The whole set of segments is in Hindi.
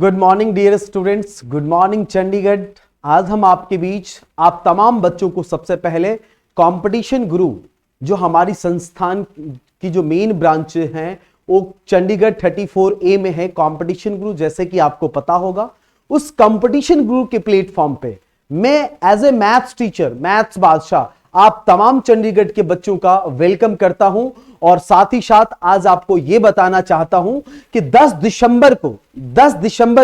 Good morning dear students, good morning Chandigarh. आज हम आपके बीच आप तमाम बच्चों को सबसे पहले कंपटीशन गुरु जो हमारी संस्थान की जो मेन ब्रांच है वो चंडीगढ़ 34A में है कंपटीशन गुरु। जैसे कि आपको पता होगा उस कंपटीशन गुरु के प्लेटफॉर्म पे मैं as a maths teacher, maths बादशाह, आप तमाम चंडीगढ़ के बच्चों का वेलकम करता हूं। और साथ ही साथ आज आपको यह बताना चाहता हूं कि 10 दिसंबर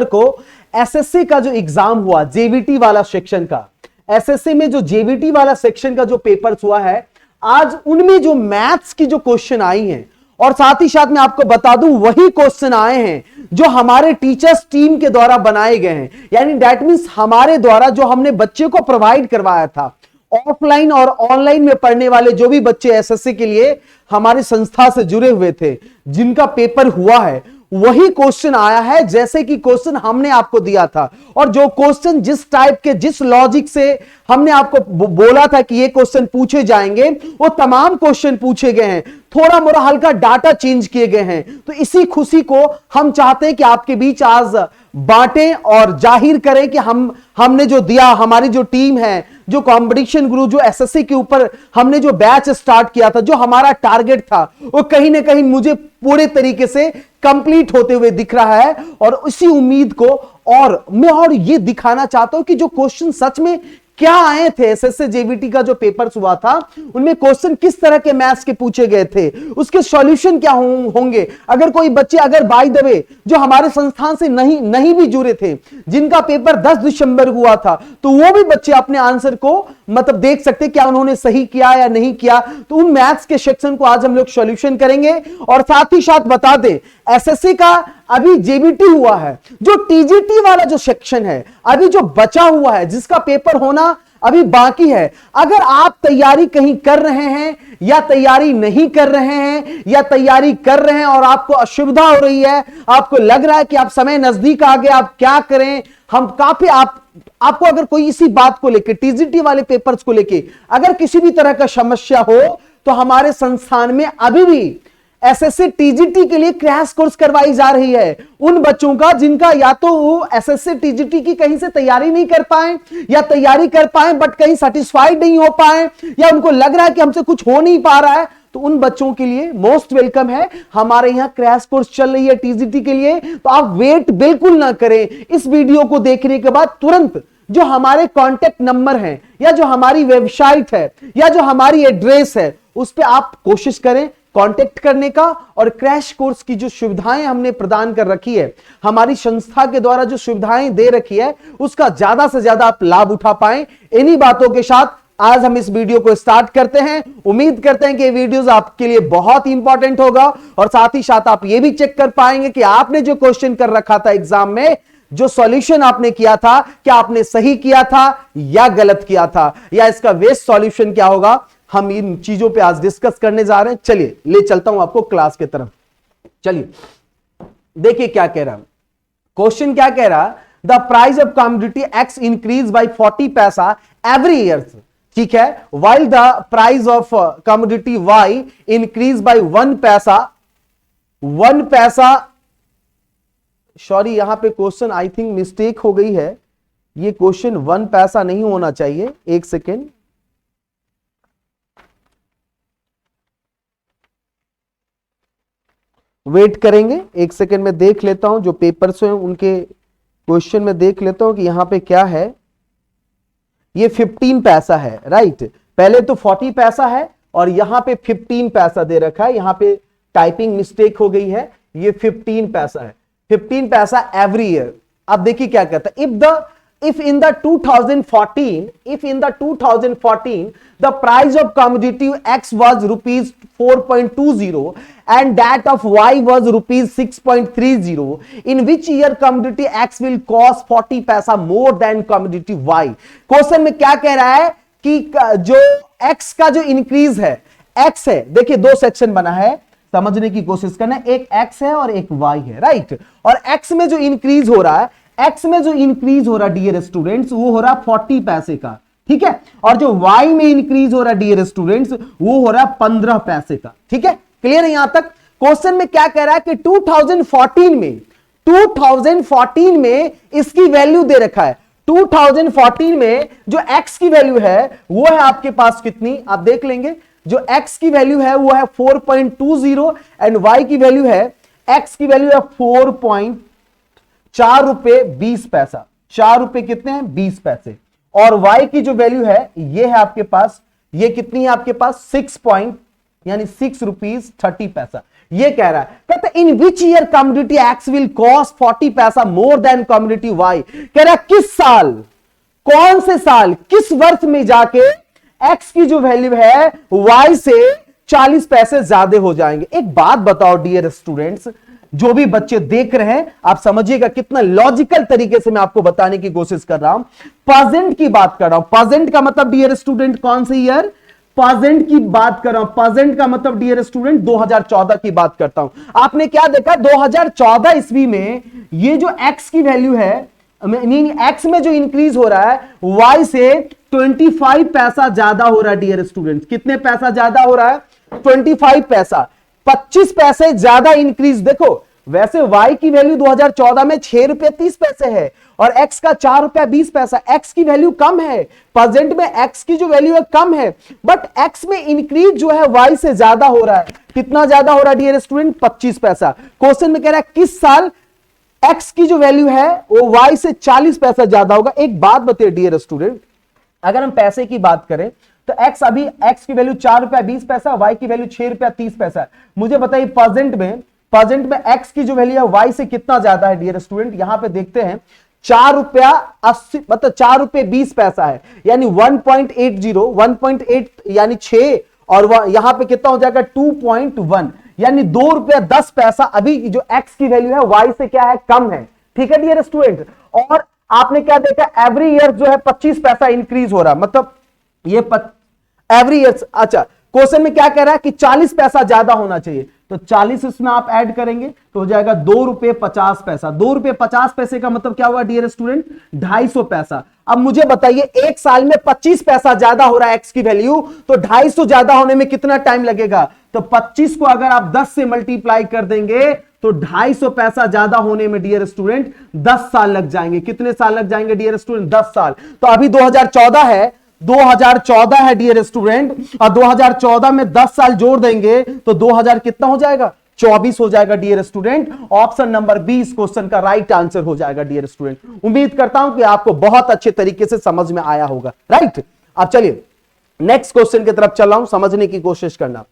को एसएससी का जो एग्जाम हुआ, जेवीटी वाला सेक्शन का, एसएससी में जो जेवीटी वाला सेक्शन का जो पेपर्स हुआ है, आज उनमें जो मैथ्स की जो क्वेश्चन आई हैं, और साथ ही साथ मैं आपको बता दूं वही क्वेश्चन आए हैं जो हमारे टीचर्स टीम के द्वारा बनाए गए हैं। यानी दैट मींस हमारे द्वारा जो हमने बच्चे को प्रोवाइड करवाया था, ऑफलाइन और ऑनलाइन में पढ़ने वाले जो भी बच्चे एसएससी के लिए हमारी संस्था से जुड़े हुए थे, जिनका पेपर हुआ है, वही क्वेश्चन आया है जैसे कि क्वेश्चन हमने आपको दिया था। और जो क्वेश्चन जिस टाइप के, जिस लॉजिक से हमने आपको बोला था कि ये क्वेश्चन पूछे जाएंगे, वो तमाम क्वेश्चन पूछे गए हैं। थोड़ा मोड़ा हल्का डाटा चेंज किए गए हैं। तो इसी खुशी को हम चाहते हैं कि आपके बीच आज बांटें और जाहिर करें कि हमने जो दिया, हमारी जो टीम है, जो कंपटीशन गुरु, जो एसएससी के ऊपर हमने जो बैच स्टार्ट किया था, जो हमारा टारगेट था, वो कहीं ना कहीं मुझे पूरे तरीके से कंप्लीट होते हुए दिख रहा है। और इसी उम्मीद को और मैं और ये दिखाना चाहता हूं कि जो क्वेश्चन सच में क्या आए थे, एसएससी जेवीटी का जो पेपर्स हुआ था, उनमें क्वेश्चन किस तरह के मैथ्स के पूछे गए थे, उसके सॉल्यूशन क्या होंगे। अगर कोई बच्चे, अगर बाय द वे जो हमारे संस्थान से नहीं भी जुड़े थे, जिनका पेपर 10 दिसंबर हुआ था, तो वो भी बच्चे अपने आंसर को मतलब देख सकते क्या उन्होंने सही किया या नहीं किया। तो उन मैथ्स के सेक्शन को आज हम लोग सॉल्यूशन करेंगे। और साथ ही साथ बता दें, एसएससी का अभी जेबीटी हुआ है, जो टीजीटी वाला जो सेक्शन है अभी जो बचा हुआ है, जिसका पेपर होना अभी बाकी है। अगर आप तैयारी कहीं कर रहे हैं या तैयारी नहीं कर रहे हैं, या तैयारी कर रहे हैं और आपको असुविधा हो रही है, आपको लग रहा है कि आप समय नजदीक आ गया, आप क्या करें, हम काफी आपको अगर कोई इसी बात को लेकर, टीजीटी वाले पेपर्स को लेकर अगर किसी भी तरह का समस्या हो, तो हमारे संस्थान में अभी भी एसएससी टीजीटी के लिए क्रैश कोर्स करवाई जा रही है। उन बच्चों का जिनका या तो वो एसएससी टीजीटी की कहीं से तैयारी नहीं कर पाए, या तैयारी कर पाए बट कहीं सेटिस्फाइड नहीं हो पाए, या उनको लग रहा है कि हमसे कुछ हो नहीं पा रहा है, तो उन बच्चों के लिए मोस्ट वेलकम है। हमारे यहां क्रैश कोर्स चल रही है टीजीटी के लिए। तो आप वेट बिल्कुल ना करें। इस वीडियो को देखने के बाद तुरंत जो हमारे कॉन्टेक्ट नंबर हैं, या जो हमारी वेबसाइट है, या जो हमारी एड्रेस है, उस पर आप कोशिश करें कांटेक्ट करने का। और क्रैश कोर्स की जो सुविधाएं हमने प्रदान कर रखी है, हमारी संस्था के द्वारा जो सुविधाएं दे रखी है, उसका ज्यादा से ज्यादा आप लाभ उठा पाएं। इन्हीं बातों के साथ आज हम इस वीडियो को स्टार्ट करते हैं। उम्मीद करते हैं कि ये वीडियोस आपके लिए बहुत इंपॉर्टेंट होगा। और साथ ही साथ आप ये भी चेक कर पाएंगे कि आपने जो क्वेश्चन कर रखा था एग्जाम में, जो सॉल्यूशन आपने किया था, क्या आपने सही किया था या गलत किया था, या इसका वेस्ट सॉल्यूशन क्या होगा। हम इन चीजों पे आज डिस्कस करने जा रहे हैं। चलिए ले चलता हूं आपको क्लास की तरफ। चलिए देखिए क्या कह रहा है क्वेश्चन, क्या कह रहा है, the price of commodity X increase by 40 paisa every year. ठीक है, while the price of commodity Y increase by 1 paisa. Sorry, यहां पे क्वेश्चन आई थिंक मिस्टेक हो गई है। ये क्वेश्चन 1 पैसा नहीं होना चाहिए। एक सेकेंड, वेट करेंगे, एक सेकेंड में देख लेता हूं। जो पेपर्स हैं उनके क्वेश्चन में देख लेता हूं कि यहां पे क्या है। ये 15 पैसा है, राइट। पहले तो 40 पैसा है और यहां पे 15 पैसा दे रखा है। यहां पे टाइपिंग मिस्टेक हो गई है। ये 15 पैसा है, 15 पैसा एवरी ईयर। अब देखिए क्या कहता है, if in the 2014 the price of commodity X was rupees 4.20 and that of Y was rupees 6.30, in which year commodity X will cost 40 पैसा more than commodity Y। Question में क्या कह रहा है कि जो X का जो इंक्रीज है, X है, देखिए दो सेक्शन बना है, समझने की कोशिश करना। एक X है और एक Y है, राइट। और X में जो इंक्रीज हो रहा है, X में जो इंक्रीज हो रहा है डियर स्टूडेंट्स, वो हो रहा है 40 पैसे का। ठीक है, और जो Y में इंक्रीज हो रहा है डियर स्टूडेंट्स, वो हो रहा है 15 पैसे का। ठीक है, क्लियर है यहां तक। क्वेश्चन में क्या कह रहा है कि 2014 में 2014 में इसकी वैल्यू दे रखा है। 2014 में जो x की वैल्यू है वो है आपके पास कितनी, आप देख लेंगे। जो x की वैल्यू है वो है 4.20 एंड y की वैल्यू है, x की वैल्यू है 4 रुपए 20 पैसा। 4 रुपए कितने हैं, 20 पैसे। और y की जो वैल्यू है ये है आपके पास, ये कितनी है आपके पास, 6 रुपीज 30 पैसा। ये कह रहा है, कहता in which year commodity X will cost 40 paisa more than commodity Y. कह रहा है किस साल, कौन से साल, किस वर्ष में जाके एक्स की जो वैल्यू है वाई से 40 पैसे ज्यादा हो जाएंगे। एक बात बताओ डियर स्टूडेंट्स, जो भी बच्चे देख रहे हैं आप समझिएगा कितना लॉजिकल तरीके से मैं आपको बताने की कोशिश कर रहा हूं। प्रेजेंट की बात कर रहा हूं, प्रेजेंट का मतलब डियर स्टूडेंट कौन से ईयर, प्रेजेंट की बात कर रहा हूं। प्रेजेंट का मतलब डियर स्टूडेंट 2014 की बात करता हूं। आपने क्या देखा, 2014 ईस्वी में ये जो एक्स की वैल्यू है, एक्स में जो इंक्रीज हो रहा है वाई से 25 पैसा ज्यादा हो रहा है डियर स्टूडेंट। कितने पैसा ज्यादा हो रहा है, 25 पैसा, 25 पैसे ज्यादा इंक्रीज। देखो वैसे y की वैल्यू 2014 में 6 रुपए 30 पैसे है और x का 4 रुपया 20 पैसा। x की वैल्यू कम है, प्रेजेंट में x की जो वैल्यू है कम है, बट x में इंक्रीज जो है y से ज्यादा हो रहा है। कितना ज्यादा हो रहा है डियर स्टूडेंट, 25 पैसा। क्वेश्चन में कह रहा है किस साल x की जो वैल्यू है वो y से 40 पैसा ज्यादा होगा। एक बात बताइए डियर स्टूडेंट, अगर हम पैसे की बात करें तो x अभी x की वैल्यू 4 रुपया 20 पैसा, y की वैल्यू 6 रुपया 30 पैसा। मुझे बताइए प्रेजेंट में x की जो वैल्यू है y से कितना ज्यादा है डियर स्टूडेंट। यहां पे देखते हैं 4 रुपया 80 मतलब 4 रुपये 20 पैसा है, यानी 1.8 यानी 6 और यहां पे कितना हो जाएगा 2.1 यानी 2 रुपया 10 पैसा। अभी जो x की वैल्यू है y से क्या है, कम है। ठीक है डियर स्टूडेंट, और आपने क्या देखा, एवरी ईयर जो है 25 पैसा इंक्रीज हो रहा, मतलब ये एवरी ईयर। अच्छा क्वेश्चन में क्या कह रहा है कि 40 पैसा ज्यादा होना चाहिए, तो 40 इसमें आप ऐड करेंगे तो हो जाएगा 2 रुपए 50 पैसा। 2 रुपए 50 पैसे का मतलब क्या हुआ डियर स्टूडेंट, 250 पैसा। अब मुझे बताइए एक साल में 25 पैसा ज्यादा हो रहा है एक्स की वैल्यू, तो 250 ज्यादा होने में कितना टाइम लगेगा। तो 25 को अगर आप 10 से मल्टीप्लाई कर देंगे तो 250 पैसा ज्यादा होने में डियर स्टूडेंट 10 साल लग जाएंगे। कितने साल लग जाएंगे डियर स्टूडेंट, 10 साल। तो अभी 2014 है डियर स्टूडेंट, और 2014 में 10 साल जोड़ देंगे तो 2000 कितना हो जाएगा, 24 हो जाएगा dear student. Option number 20 question का राइट आंसर हो जाएगा डियर स्टूडेंट। उम्मीद करता हूं कि आपको बहुत अच्छे तरीके से समझ में आया होगा, राइट। अब चलिए नेक्स्ट क्वेश्चन की तरफ चल रहा हूं, समझने की कोशिश करना।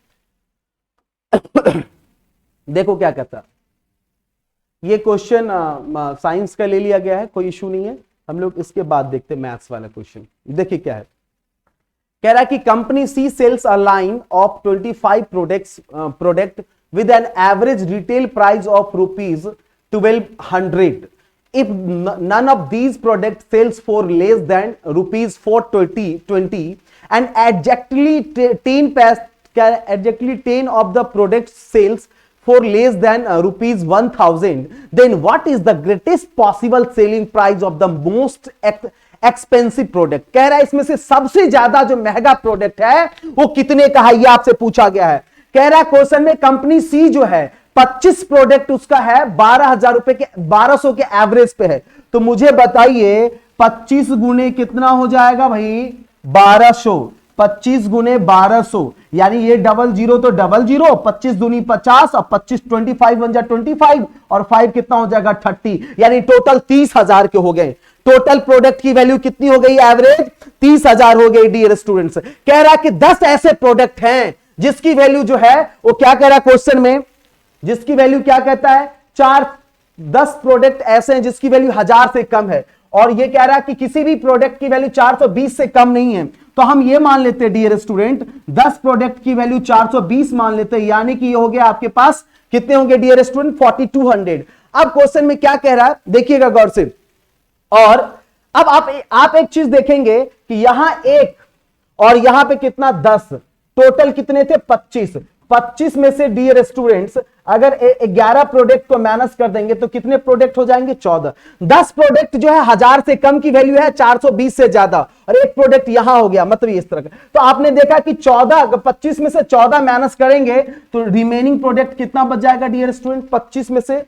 देखो क्या कहता है ये क्वेश्चन, साइंस का ले लिया गया है, कोई इशू नहीं है। हम लोग इसके बाद देखते हैं मैथ्स वाला क्वेश्चन। देखिए क्या है, कह रहा है कि company C sells a line of 25 product with an average retail price of rupees 1200. If none of these products sells for less than rupees 420 and exactly 10 of the products sells for less than rupees 1000, then what is the greatest possible selling price of the most expensive product. कह रहा है इसमें से सबसे ज्यादा जो महंगा प्रोडक्ट है वो कितने का है, ये आपसे पूछा गया है। कह रहा है क्वेश्चन में कंपनी सी जो है 25 प्रोडक्ट उसका है 12,000 रुपए के 1200 के एवरेज पे है। तो मुझे बताइए 25 गुने कितना हो जाएगा भाई, 1200। 25 गुने 1200 यानी ये 00 तो 00, 25 दूनी 50 और 25 25 बन जाए 25 और 5 कितना हो जाएगा 30, यानी टोटल 30,000 के हो गए। टोटल प्रोडक्ट की वैल्यू कितनी हो गई, एवरेज 30,000 हो गई डियर स्टूडेंट्स। कह रहा है कि 10 ऐसे प्रोडक्ट हैं जिसकी वैल्यू जो है वो क्या कह रहा है क्वेश्चन में, जिसकी वैल्यू क्या कहता है, 10 प्रोडक्ट ऐसे हैं जिसकी वैल्यू 1000 से कम है, और ये कह रहा है कि किसी भी प्रोडक्ट की वैल्यू 420 से कम नहीं है। तो हम ये मान लेते हैं डियर स्टूडेंट 10 प्रोडक्ट की वैल्यू 420 मान लेते हैं, यानी कि ये हो गया आपके पास कितने होंगे डियर स्टूडेंट 4200। अब क्वेश्चन में क्या कह रहा है देखिएगा गौर से, और अब आप एक चीज देखेंगे कि यहां 1 और यहां पे कितना 10, टोटल कितने थे 25। 25 में से डियर स्टूडेंट्स अगर 11 प्रोडक्ट को माइनस कर देंगे तो कितने प्रोडक्ट हो जाएंगे 14। 10 प्रोडक्ट जो है 1000 से कम की वैल्यू है 420 से ज्यादा, और एक प्रोडक्ट यहां हो गया, मतलब इस तरह का। तो आपने देखा कि 25 में से 14 माइनस करेंगे तो रिमेनिंग प्रोडक्ट कितना बच जाएगा डियर स्टूडेंट, 25 में से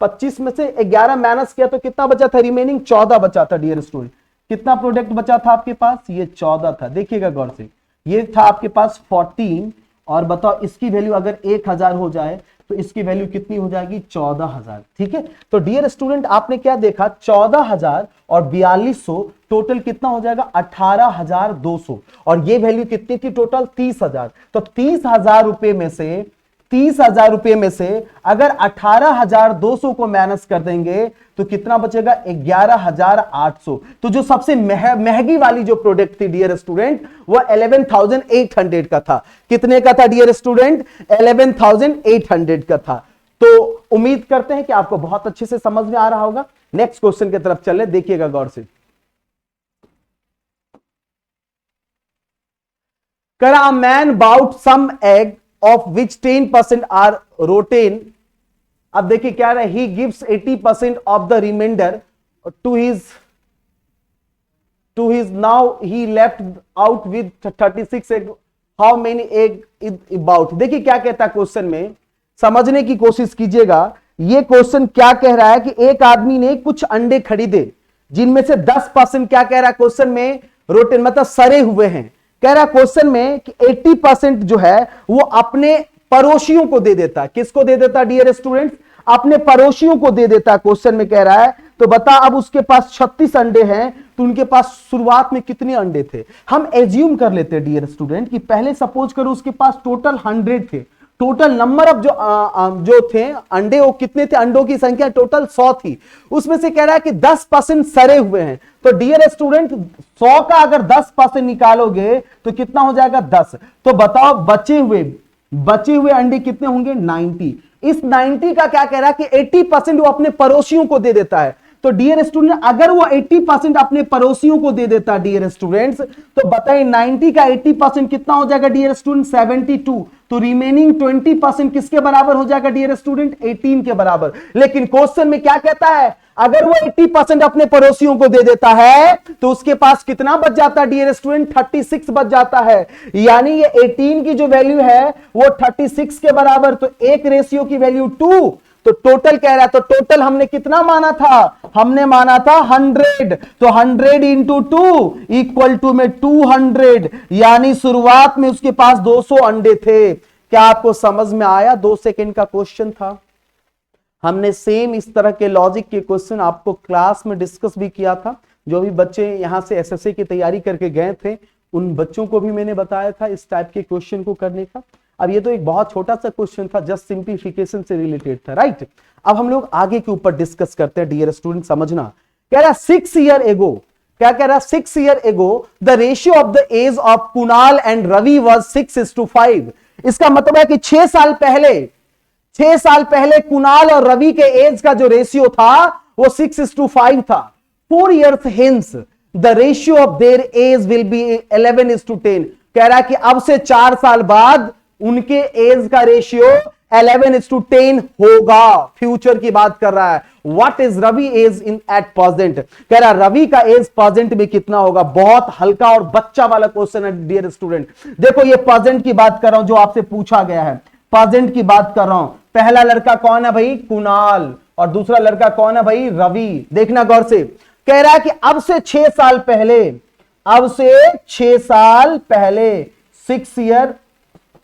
25 में से 11 माइनस किया तो कितना बचा था, रिमेनिंग 14 बचा था डियर स्टूडेंट। कितना प्रोडक्ट बचा था आपके पास, ये 14 था। देखिएगा गौर से, ये था आपके पास 14 और बताओ इसकी वैल्यू अगर 1000 हो जाए तो इसकी वैल्यू कितनी हो जाएगी, 14000। ठीक है, तो डियर स्टूडेंट आपने क्या देखा, 14000 और 4200 टोटल कितना हो जाएगा, 18200 और ये वैल्यू कितनी थी टोटल, 30000। तो 30000 रुपए में से 30000 रुपए में से अगर 18200 को माइनस कर देंगे तो कितना बचेगा, 11800। तो जो सबसे महंगी वाली जो प्रोडक्ट थी डियर स्टूडेंट वो 11800 का था। कितने का था डियर स्टूडेंट, 11800 का था। तो उम्मीद करते हैं कि आपको बहुत अच्छे से समझ में आ रहा होगा। नेक्स्ट क्वेश्चन की तरफ चले, देखिएगा गौर से। करा a man bought some egg of which 10% are rotten। अब देखिए क्या रहा है, he gives 80% of the remainder to his now he left out with 36 egg, how many egg is about। देखिए क्या कहता है क्वेश्चन में, समझने की कोशिश कीजिएगा। ये क्वेश्चन क्या कह रहा है कि एक आदमी ने कुछ अंडे खरीदे जिनमें से 10% क्या कह रहा है क्वेश्चन में, रोटेन मतलब सड़े हुए हैं। कह रहा क्वेश्चन में कि 80% जो है वो अपने पड़ोसियों को दे देता। किसको दे देता डियर स्टूडेंट्स, अपने पड़ोसियों को दे देता। क्वेश्चन में कह रहा है तो बता, अब उसके पास 36 अंडे हैं तो उनके पास शुरुआत में कितने अंडे थे। हम एज्यूम कर लेते हैं डियर स्टूडेंट कि पहले सपोज करो उसके पास टोटल 100 थे। टोटल नंबर ऑफ जो थे अंडे वो कितने थे, अंडों की संख्या टोटल 100 थी। उसमें से कह रहा है कि 10% सड़े हुए हैं। तो डियर स्टूडेंट 100 का अगर 10% निकालोगे तो कितना हो जाएगा, 10। तो बताओ बचे हुए अंडे कितने होंगे, 90। इस 90 का क्या कह रहा है कि 80% वो अपने पड़ोसियों को दे देता है। तो डियर स्टूडेंट अगर वो 80% अपने पड़ोसियों को दे देता डियर स्टूडेंट्स, तो बताइए 90 का 80% कितना हो जाएगा डियर स्टूडेंट, 72। तो रिमेनिंग 20% किसके बराबर हो जाएगा डियर स्टूडेंट, 18 के बराबर। लेकिन क्वेश्चन में क्या कहता है, अगर वो 80% अपने पड़ोसियों को दे देता है तो उसके पास कितना बच जाता है डियर स्टूडेंट, 36 बच जाता है। यानी ये 18 की जो वैल्यू है वो 36 के बराबर। तो एक रेशियो की वैल्यू 2। तो टोटल कह रहा है, तो टोटल हमने कितना माना था, हमने माना था 100। तो 100 इंटू 2 इक्वल टू में 200। यानी शुरुआत में उसके पास 200 अंडे थे। क्या आपको समझ में आया, 2 सेकंड का क्वेश्चन था। हमने सेम इस तरह के लॉजिक के क्वेश्चन आपको क्लास में डिस्कस भी किया था। जो भी बच्चे यहां से एसएससी की तैयारी करके गए थे उन बच्चों को भी मैंने बताया था इस टाइप के क्वेश्चन को करने का। अब ये तो एक बहुत छोटा सा क्वेश्चन था, जस्ट सिंप्लीफिकेशन से रिलेटेड था, राइट। अब हम लोग आगे के ऊपर डिस्कस करते हैं डियर स्टूडेंट, समझना। कह रहा 6 ईयर एगो, क्या कह रहा 6 year ago the ratio of the age of Kunal and Ravi was 6:5। इसका मतलब है कि 6 साल पहले कुणाल और रवि के एज का जो रेशियो था वो 6:5 था। 4 years hence the ratio of their age will be 11:10। कह रहा है कि अब से 4 साल बाद उनके एज का रेशियो 11:10 होगा। फ्यूचर की बात कर रहा है। What is Ravi age in at present, कह रहा रवि का एज प्रेजेंट में कितना होगा। बहुत हल्का और बच्चा वाला क्वेश्चन है डियर स्टूडेंट। देखो ये प्रेजेंट की बात कर रहा हूं जो आपसे पूछा गया है, प्रेजेंट की बात कर रहा हूं। पहला लड़का कौन है भाई, कुणाल, और दूसरा लड़का कौन है भाई, रवि। देखना गौर से, कह रहा है कि अब से 6 साल पहले, 6 ईयर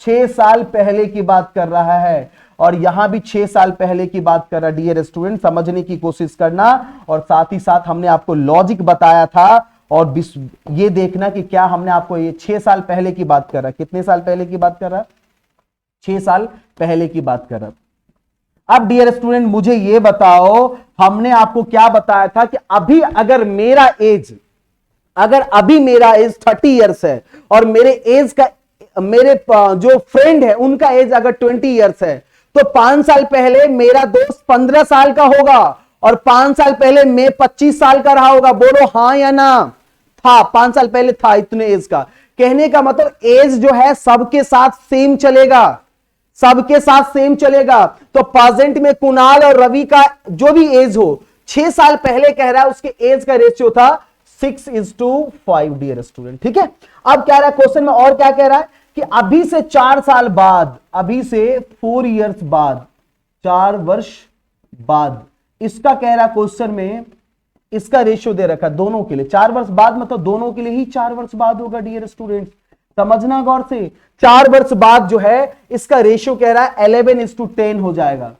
6 साल पहले की बात कर रहा है। और यहां भी 6 साल पहले की बात कर रहा है डियर स्टूडेंट, समझने की कोशिश करना। और साथ ही साथ हमने आपको लॉजिक बताया था और ये देखना कि क्या हमने आपको, ये 6 साल पहले की बात कर रहा है। कितने साल पहले की बात कर रहा है, 6 साल पहले की बात कर रहा है। अब डियर स्टूडेंट मुझे ये बताओ, हमने आपको क्या बताया था कि अभी अगर मेरा एज 30 ईयर्स है और मेरे जो फ्रेंड है उनका एज अगर 20 ईयर्स है, तो 5 साल पहले मेरा दोस्त 15 साल का होगा और 5 साल पहले मैं 25 साल का रहा होगा। बोलो हां या ना, था 5 साल पहले था इतने एज का। कहने का मतलब एज जो है सबके साथ सेम चलेगा, तो प्रेजेंट में कुणाल और रवि का जो भी एज हो, 6 साल पहले कह रहा है उसके एज का रेशियो था 6:5 डियर स्टूडेंट। ठीक है, अब कह रहा है क्वेश्चन में और क्या कह रहा है कि अभी से 4 साल बाद, अभी से 4 इयर्स बाद, 4 वर्ष बाद। इसका कह रहा क्वेश्चन में, इसका रेशियो दे रखा दोनों के लिए 4 वर्ष बाद, मतलब दोनों के लिए ही 4 वर्ष बाद होगा डियर स्टूडेंट, समझना गौर से। 4 वर्ष बाद जो है इसका रेशियो कह रहा है 11:10 हो जाएगा,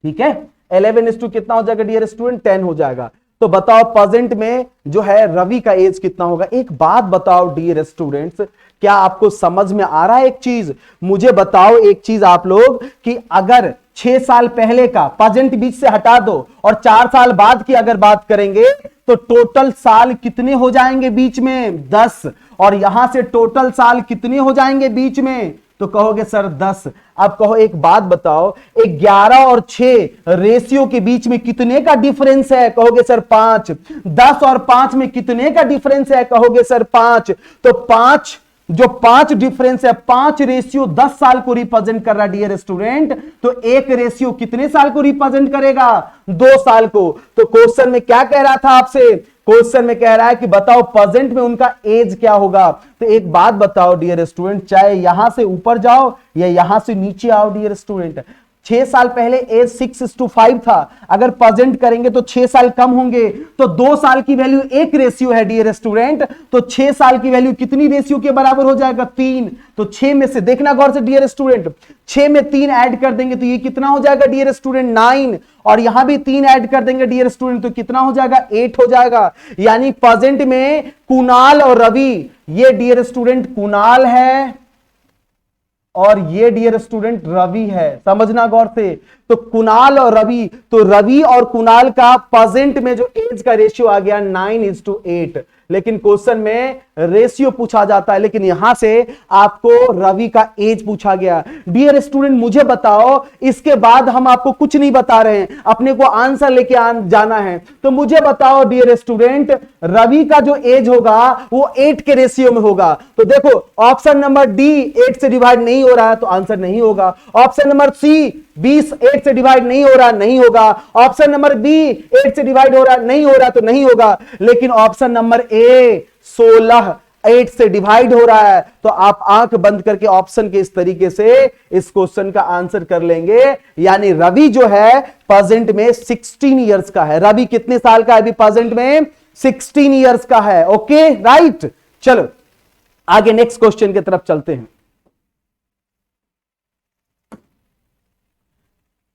ठीक है। 11 कितना हो जाएगा डियर स्टूडेंट, 10 हो जाएगा। तो बताओ प्रेजेंट में जो है रवि का एज कितना होगा। एक बात बताओ डियर स्टूडेंट्स, क्या आपको समझ में आ रहा है एक चीज, मुझे बताओ एक चीज आप लोग, कि अगर 6 साल पहले का प्रेजेंट बीच से हटा दो और 4 साल बाद की अगर बात करेंगे तो टोटल साल कितने हो जाएंगे बीच में, 10, और यहां से टोटल साल कितने हो जाएंगे बीच में, तो कहोगे सर 10। अब कहो एक बात बताओ, 11 और 6 रेशियो के बीच में कितने का डिफरेंस है, कहोगे सर 5। 10 और 5 में कितने का डिफरेंस है, कहोगे सर 5। तो 5 जो 5 डिफरेंस है, 5 रेशियो 10 साल को रिप्रेजेंट कर रहा है डियर स्टूडेंट, तो एक रेशियो कितने साल को रिप्रेजेंट करेगा, 2 साल को। तो क्वेश्चन में क्या कह रहा था आपसे, क्वेश्चन में कह रहा है कि बताओ प्रेजेंट में उनका एज क्या होगा। तो एक बात बताओ डियर स्टूडेंट, चाहे यहां से ऊपर जाओ या यहां से नीचे आओ डियर स्टूडेंट, 6 साल पहले एज 6:5 था, अगर प्रेजेंट करेंगे तो 6 साल कम होंगे, तो 2 साल की वैल्यू एक रेशियो है डियर स्टूडेंट, तो 6 साल की वैल्यू कितनी रेशियो के बराबर हो जाएगा, 3। तो 6 में से देखना गौर से डियर स्टूडेंट, 6 में 3 ऐड कर देंगे तो ये कितना हो जाएगा डियर स्टूडेंट, 9, और यहां भी 3 ऐड कर देंगे डियर स्टूडेंट तो कितना हो जाएगा, 8 हो जाएगा। यानी प्रेजेंट में कुणाल और रवि, ये डियर स्टूडेंट कुणाल है और ये डियर स्टूडेंट रवि है, समझना गौर से। तो कुणाल और रवि, तो रवि और कुणाल का प्रेजेंट में जो एज का रेशियो आ गया 9:8, लेकिन क्वेश्चन में रेशियो पूछा जाता है, लेकिन यहां से आपको रवि का एज पूछा गया। डियर स्टूडेंट मुझे बताओ, इसके बाद हम आपको कुछ नहीं बता रहे हैं, अपने को आंसर लेके जाना है। तो मुझे बताओ डियर स्टूडेंट, रवि का जो एज होगा वो 8 के रेशियो में होगा। तो देखो ऑप्शन नंबर डी 8 से डिवाइड नहीं हो रहा है तो आंसर नहीं होगा। ऑप्शन नंबर सी 20 8 से डिवाइड नहीं हो रहा, नहीं होगा। ऑप्शन नंबर बी 8 से डिवाइड हो रहा, नहीं हो रहा तो नहीं होगा। लेकिन ऑप्शन नंबर ए 16 8 से डिवाइड हो रहा है, तो आप आंख बंद करके ऑप्शन के इस तरीके से इस क्वेश्चन का आंसर कर लेंगे। यानी रवि जो है प्रेजेंट में 16 इयर्स का है। रवि कितने साल का है अभी प्रेजेंट में, 16 इयर्स का है। ओके राइट, चलो आगे नेक्स्ट क्वेश्चन की तरफ चलते हैं।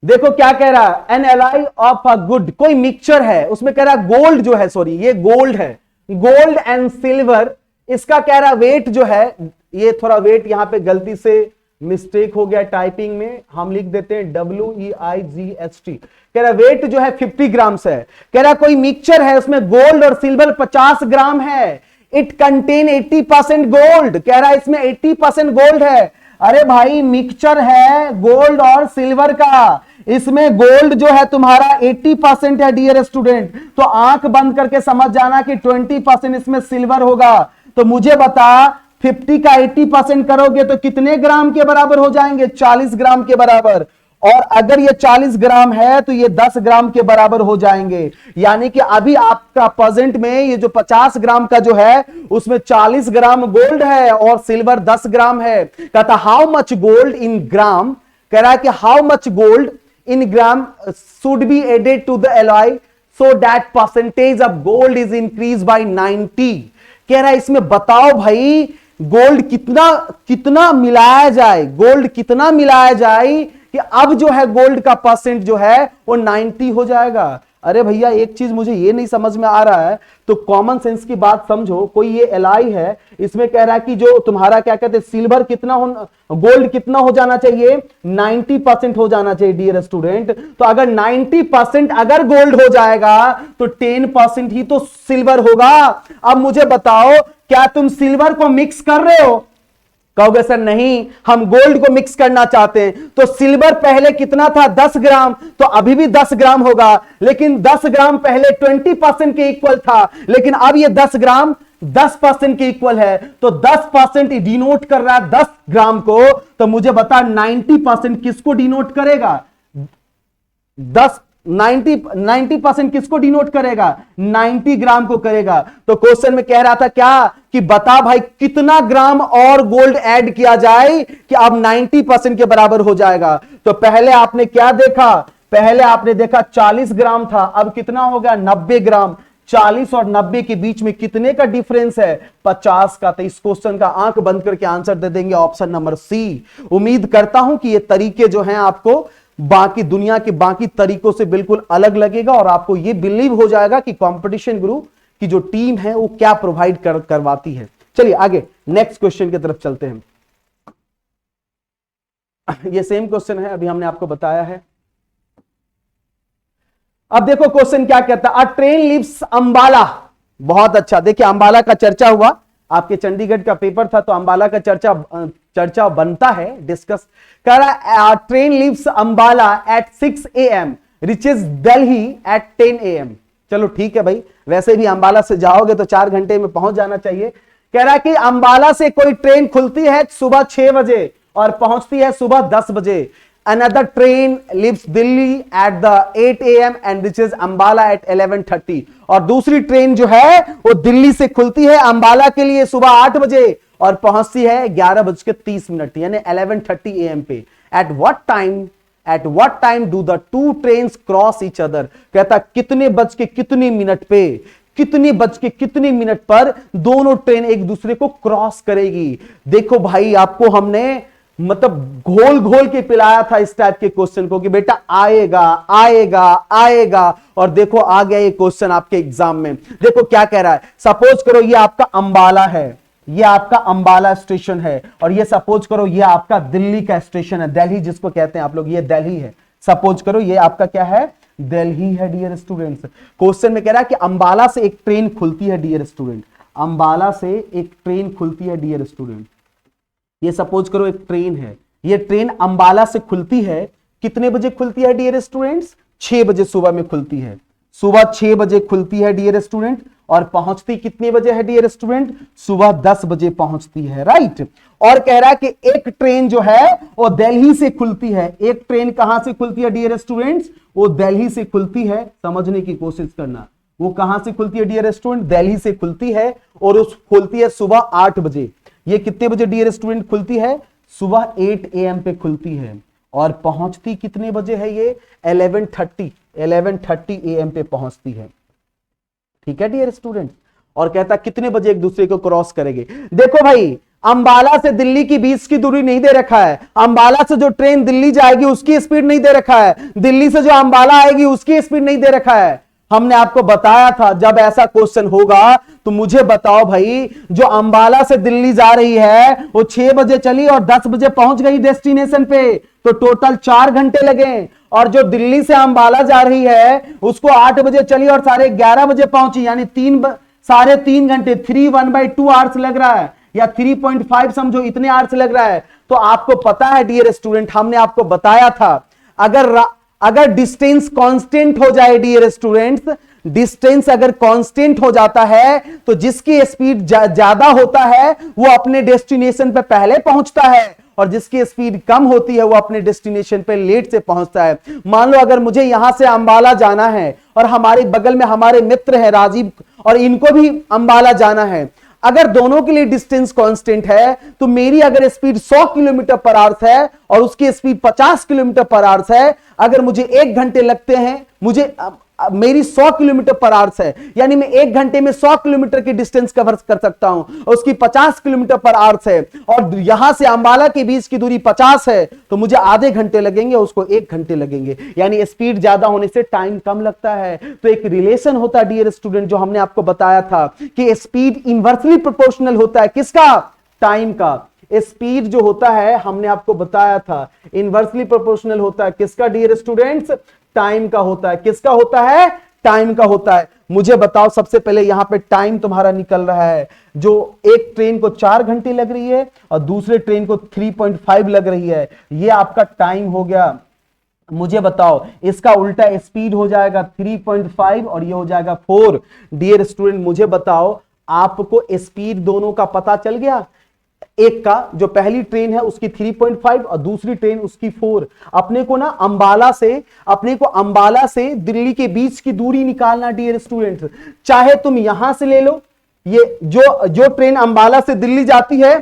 देखो क्या कह रहा है, N ally of a good, कोई मिक्सचर है उसमें कह रहा है गोल्ड जो है, सॉरी ये गोल्ड है, गोल्ड एंड सिल्वर, इसका कह रहा वेट जो है, ये थोड़ा वेट यहां पे गलती से मिस्टेक हो गया टाइपिंग में, हम लिख देते हैं WEIGHT। कह रहा वेट जो है 50 ग्राम्स है। कह रहा कोई मिक्सचर है उसमें गोल्ड और सिल्वर 50 ग्राम है, इट कंटेन 80% गोल्ड। कह रहा इसमें 80% गोल्ड है। अरे भाई मिक्सचर है गोल्ड और सिल्वर का, इसमें गोल्ड जो है तुम्हारा 80% है डियर स्टूडेंट, तो आंख बंद करके समझ जाना कि 20% इसमें सिल्वर होगा। तो मुझे बता 50 का 80% करोगे तो कितने ग्राम के बराबर हो जाएंगे, 40 ग्राम के बराबर। और अगर ये 40 ग्राम है तो ये 10 ग्राम के बराबर हो जाएंगे। यानी कि अभी आपका प्रेजेंट में ये जो 50 ग्राम का जो है उसमें 40 ग्राम गोल्ड है और सिल्वर 10 ग्राम है। कहता how much gold in gram, कह रहा है कि how much gold in gram should be added to the alloy so that percentage of gold is increase by 90। कह रहा है इसमें बताओ भाई गोल्ड कितना कितना मिलाया जाए, गोल्ड कितना मिलाया जाए कि अब जो है गोल्ड का परसेंट जो है वो 90 हो जाएगा। अरे भैया एक चीज मुझे ये नहीं समझ में आ रहा है, तो कॉमन सेंस की बात समझो। कोई ये एलआई है, इसमें कह रहा है कि जो तुम्हारा क्या कहते हैं सिल्वर कितना हो, गोल्ड कितना हो जाना चाहिए, 90% हो जाना चाहिए डियर स्टूडेंट। तो अगर 90% अगर गोल्ड हो जाएगा तो 10% ही तो सिल्वर होगा। अब मुझे बताओ क्या तुम सिल्वर को मिक्स कर रहे हो, कहोगे सर नहीं हम गोल्ड को मिक्स करना चाहते हैं। तो सिल्वर पहले कितना था 10 ग्राम, तो अभी भी 10 ग्राम होगा, लेकिन 10 ग्राम पहले 20% के इक्वल था, लेकिन अब ये 10 ग्राम 10% के इक्वल है। तो 10% डिनोट कर रहा है 10 ग्राम को, तो मुझे बता 90% किसको डिनोट करेगा, 90% किसको डिनोट करेगा, 90 ग्राम को करेगा। तो क्वेश्चन में कह रहा था क्या कि बता भाई कितना ग्राम और गोल्ड ऐड किया जाए कि अब 90% के बराबर हो जाएगा। तो पहले आपने क्या देखा पहले आपने देखा 40 ग्राम था, अब कितना हो गया 90 ग्राम। 40 और 90 के बीच में कितने का डिफरेंस है? 50 का। तो इस क्वेश्चन का आंख बंद करके आंसर दे देंगे ऑप्शन नंबर सी। उम्मीद करता हूं कि ये तरीके जो हैं आपको बाकी दुनिया के बाकी तरीकों से बिल्कुल अलग लगेगा और आपको ये बिलीव हो जाएगा कि कंपटीशन गुरु की जो टीम है वो क्या प्रोवाइड करवाती है। चलिए आगे नेक्स्ट क्वेश्चन की तरफ चलते हैं। ये सेम क्वेश्चन है, अभी हमने आपको बताया है। अब देखो क्वेश्चन क्या कहता है, अ ट्रेन लीव्स अंबाला। बहुत अच्छा, देखिए अंबाला का चर्चा हुआ, आपके चंडीगढ़ का पेपर था तो अंबाला का चर्चा बनता है, डिस्कस कर रहा। Train leaves Ambala at 6 AM, reaches Delhi at 10 AM। चलो ठीक है भाई, वैसे भी अंबाला से जाओगे तो 4 घंटे में पहुंच जाना चाहिए। कह रहा है कि अंबाला से कोई ट्रेन खुलती है सुबह 6 बजे और पहुंचती है सुबह 10 बजे। Another train leaves Delhi at the 8 AM and reaches Ambala at 11:30। और दूसरी ट्रेन जो है वो दिल्ली से खुलती है अंबाला के लिए सुबह 8 बजे और पहुंचती है 11:30 यानी 11:30 AM पे। At what time do the two trains cross each other? कहता कितने बज के कितने मिनट पे, कितने बज के कितने मिनट पर दोनों ट्रेन एक दूसरे को क्रॉस करेगी। देखो भाई, आपको हमने मतलब घोल घोल के पिलाया था इस टाइप के क्वेश्चन को कि बेटा आएगा आएगा आएगा, और देखो आ गया ये क्वेश्चन आपके एग्जाम में। देखो क्या कह रहा है, सपोज करो ये आपका अंबाला है, ये आपका अंबाला स्टेशन है, और ये सपोज करो ये आपका दिल्ली का स्टेशन है, दिल्ली जिसको कहते हैं आप लोग, ये दिल्ली है। सपोज करो ये आपका क्या है, दिल्ली है डियर स्टूडेंट्स। क्वेश्चन में कह रहा है कि अंबाला से एक ट्रेन खुलती है डियर स्टूडेंट, अंबाला से एक ट्रेन खुलती है डियर स्टूडेंट। ये सपोज करो एक ट्रेन है, ये ट्रेन अंबाला से खुलती है, कितने बजे खुलती है डियर स्टूडेंट्स? 6 बजे सुबह में खुलती है, सुबह 6 बजे खुलती है डियर स्टूडेंट, और पहुंचती कितने बजे है डियर स्टूडेंट? सुबह 10 बजे पहुंचती है, राइट। और कह रहा है कि एक ट्रेन जो है वो दिल्ली से खुलती है। एक ट्रेन कहां से खुलती है डियर स्टूडेंट्स? वो दिल्ली से खुलती है, समझने की कोशिश करना। वो कहां से खुलती है डियर स्टूडेंट? दिल्ली से खुलती है, और उस खुलती है सुबह 8 बजे। ये कितने बजे डियर स्टूडेंट खुलती है? सुबह 8 AM पे खुलती है, और पहुंचती कितने बजे है ये? 11:30 AM पे पहुंचती है। ठीक है डियर स्टूडेंट। और कहता कितने बजे एक दूसरे को क्रॉस करेंगे। देखो भाई, अंबाला से दिल्ली की 20 की दूरी नहीं दे रखा है, अंबाला से जो ट्रेन दिल्ली जाएगी उसकी स्पीड नहीं दे रखा है, दिल्ली से जो अंबाला आएगी उसकी स्पीड नहीं दे रखा है। हमने आपको बताया था जब ऐसा क्वेश्चन होगा तो मुझे बताओ भाई, जो अंबाला से दिल्ली जा रही है वो 6 बजे चली और 10 बजे पहुंच गई डेस्टिनेशन पे, तो टोटल 4 घंटे लगे। और जो दिल्ली से अंबाला जा रही है उसको 8 बजे चली और 11:30 बजे पहुंची, यानी 3.5 घंटे, 3/1/2 आवर्स लग रहा है, या 3.5 समझो, इतने आवर्स लग रहा है। तो आपको पता है डियर स्टूडेंट, हमने आपको बताया था अगर डिस्टेंस कांस्टेंट हो जाए डियर स्टूडेंट्स, डिस्टेंस अगर कांस्टेंट हो जाता है तो जिसकी स्पीड ज्यादा होता है वो अपने डेस्टिनेशन पे पहले पहुंचता है, और जिसकी स्पीड कम होती है वो अपने डेस्टिनेशन पे लेट से पहुंचता है। मान लो अगर मुझे यहां से अंबाला जाना है और हमारे बगल में हमारे मित्र है राजीव, और इनको भी अंबाला जाना है, अगर दोनों के लिए डिस्टेंस कांस्टेंट है तो मेरी अगर स्पीड 100 किलोमीटर पर आवर्स है और उसकी स्पीड 50 किलोमीटर पर आवर्स है, अगर मुझे 1 घंटे लगते हैं, मेरी 100 किलोमीटर पर आवर्स है, यानी मैं 1 घंटे में 100 किलोमीटर की डिस्टेंस कवर कर सकता हूं, और उसकी 50 किलोमीटर पर आवर्स है, और यहां से अंबाला के बीच की दूरी 50 है, तो मुझे आधे घंटे लगेंगे, उसको 1 घंटे लगेंगे, यानी स्पीड ज्यादा होने से टाइम कम लगता है। तो एक रिलेशन होता है डियर स्टूडेंट, जो हमने आपको बताया था कि स्पीड इनवर्सली प्रोपोर्शनल होता है, किसका? टाइम का। स्पीड जो होता है हमने आपको बताया था इनवर्सली प्रोपोर्शनल होता है, किसका डियर स्टूडेंट्स? टाइम का होता है। किसका होता है? टाइम का होता है। मुझे बताओ, सबसे पहले यहां पे टाइम तुम्हारा निकल रहा है, जो एक ट्रेन को 4 घंटे लग रही है और दूसरे ट्रेन को 3.5 लग रही है, ये आपका टाइम हो गया। मुझे बताओ इसका उल्टा स्पीड हो जाएगा 3.5 और ये हो जाएगा 4। डियर स्टूडेंट मुझे बताओ, आपको स्पीड दोनों का पता चल गया? एक का जो पहली ट्रेन है उसकी 3.5 और दूसरी ट्रेन उसकी 4। अपने को अंबाला से दिल्ली के बीच की दूरी निकालना डियर स्टूडेंट्स। चाहे तुम यहां से ले लो, ये जो ट्रेन अंबाला से दिल्ली जाती है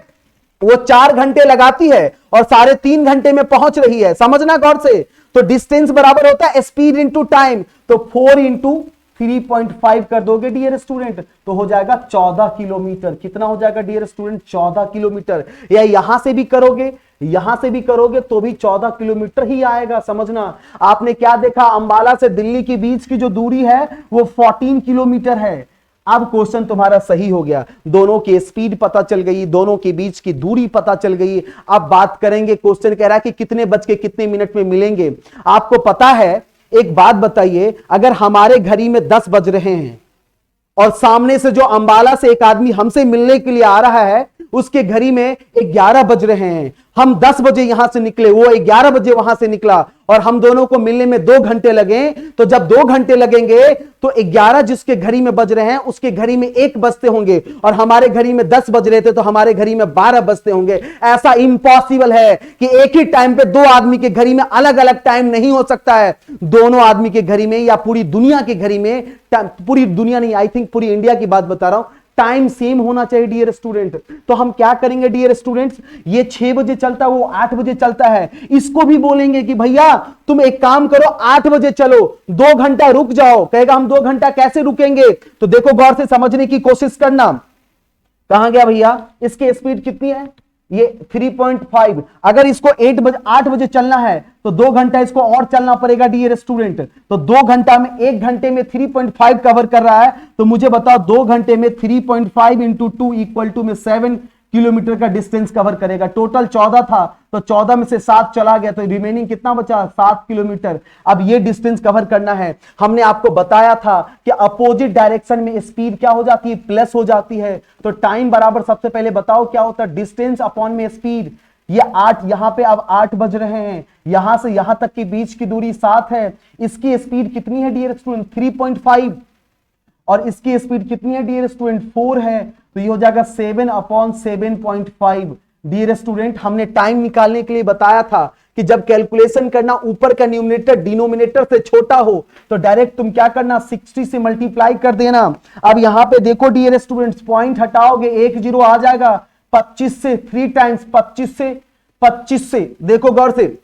वो 4 घंटे लगाती है और 3.5 घंटे में पहुंच रही है, समझना गौर से। तो डिस्टेंस बराबर होता है स्पीड इंटू टाइम, तो 4 इंटू 3.5 कर दोगे डियर स्टूडेंट, तो हो जाएगा 14 किलोमीटर। कितना हो जाएगा डियर स्टूडेंट? 14 किलोमीटर। या यहां से भी करोगे, यहां से भी करोगे तो भी 14 किलोमीटर ही आएगा। समझना, आपने क्या देखा, अंबाला से दिल्ली के बीच की जो दूरी है वो 14 किलोमीटर है। अब क्वेश्चन तुम्हारा सही हो गया, दोनों की स्पीड पता चल गई, दोनों के बीच की दूरी पता चल गई। अब बात करेंगे, क्वेश्चन कह रहा है कि कितने बज के कितने मिनट में मिलेंगे। आपको पता है, एक बात बताइए, अगर हमारे घड़ी में 10 बज रहे हैं और सामने से जो अंबाला से एक आदमी हमसे मिलने के लिए आ रहा है उसके घड़ी में 11 बज रहे हैं, हम 10 बजे यहां से निकले, वो 11 बजे वहां से निकला और हम दोनों को मिलने में 2 घंटे लगे, तो जब 2 घंटे लगेंगे तो 11 जिसके घड़ी में बज रहे हैं उसके घड़ी में 1 बजते होंगे और हमारे घड़ी में 10 बज रहे थे तो हमारे घड़ी में 12 बजते होंगे। ऐसा इम्पॉसिबल है कि एक ही टाइम पे 2 आदमी के घड़ी में अलग अलग टाइम नहीं हो सकता है। दोनों आदमी के घड़ी में या पूरी दुनिया के घड़ी में, पूरी दुनिया नहीं, आई थिंक पूरी इंडिया की बात बता रहा हूं, टाइम सेम होना चाहिए डियर स्टूडेंट। तो हम क्या करेंगे डियर स्टूडेंट्स, ये 6 बजे चलता है, वो 8 बजे चलता है, इसको भी बोलेंगे कि भैया तुम एक काम करो 8 बजे चलो, 2 घंटा रुक जाओ। कहेगा हम 2 घंटा कैसे रुकेंगे? तो देखो गौर से समझने की कोशिश करना। कहां गया भैया, इसकी स्पीड कितनी है? ये 3.5। अगर इसको 8 बजे चलना है तो 2 घंटा इसको और चलना पड़ेगा डियर स्टूडेंट। तो 2 घंटा में, 1 घंटे में 3.5 कवर कर रहा है, तो मुझे बताओ 2 घंटे में 3.5 इंटू 2 इक्वल टू में 7 किलोमीटर का डिस्टेंस कवर करेगा। टोटल 14 था तो 14 में से 7 चला गया, तो रिमेनिंग कितना बचा? 7 किलोमीटर। अब ये डिस्टेंस कवर करना है। हमने आपको बताया था कि अपोजिट डायरेक्शन में स्पीड क्या हो जाती है? प्लस हो जाती है। तो टाइम बराबर, सबसे पहले बताओ क्या होता है? डिस्टेंस अपॉन में स्पीड। ये 8, यहां पे अब 8 बज रहे हैं, यहां से यहां तक की बीच की दूरी 7 है। इसकी स्पीड कितनी है डियर स्टूडेंट? 3.5। और इसकी स्पीड कितनी है डियर स्टूडेंट? 4 है। तो ये हो जाएगा 7 अपॉन 7.5। डियर स्टूडेंट, हमने टाइम निकालने के लिए बताया था कि जब कैलकुलेशन करना, ऊपर का न्यूमरेटर डिनोमिनेटर से छोटा हो तो डायरेक्ट तुम क्या करना, 60 से मल्टीप्लाई कर देना। अब यहां पे देखो डियर स्टूडेंट्स, पॉइंट हटाओगे 1 0 आ जाएगा। 25 से 3 टाइम्स, 25 से देखो गौर से।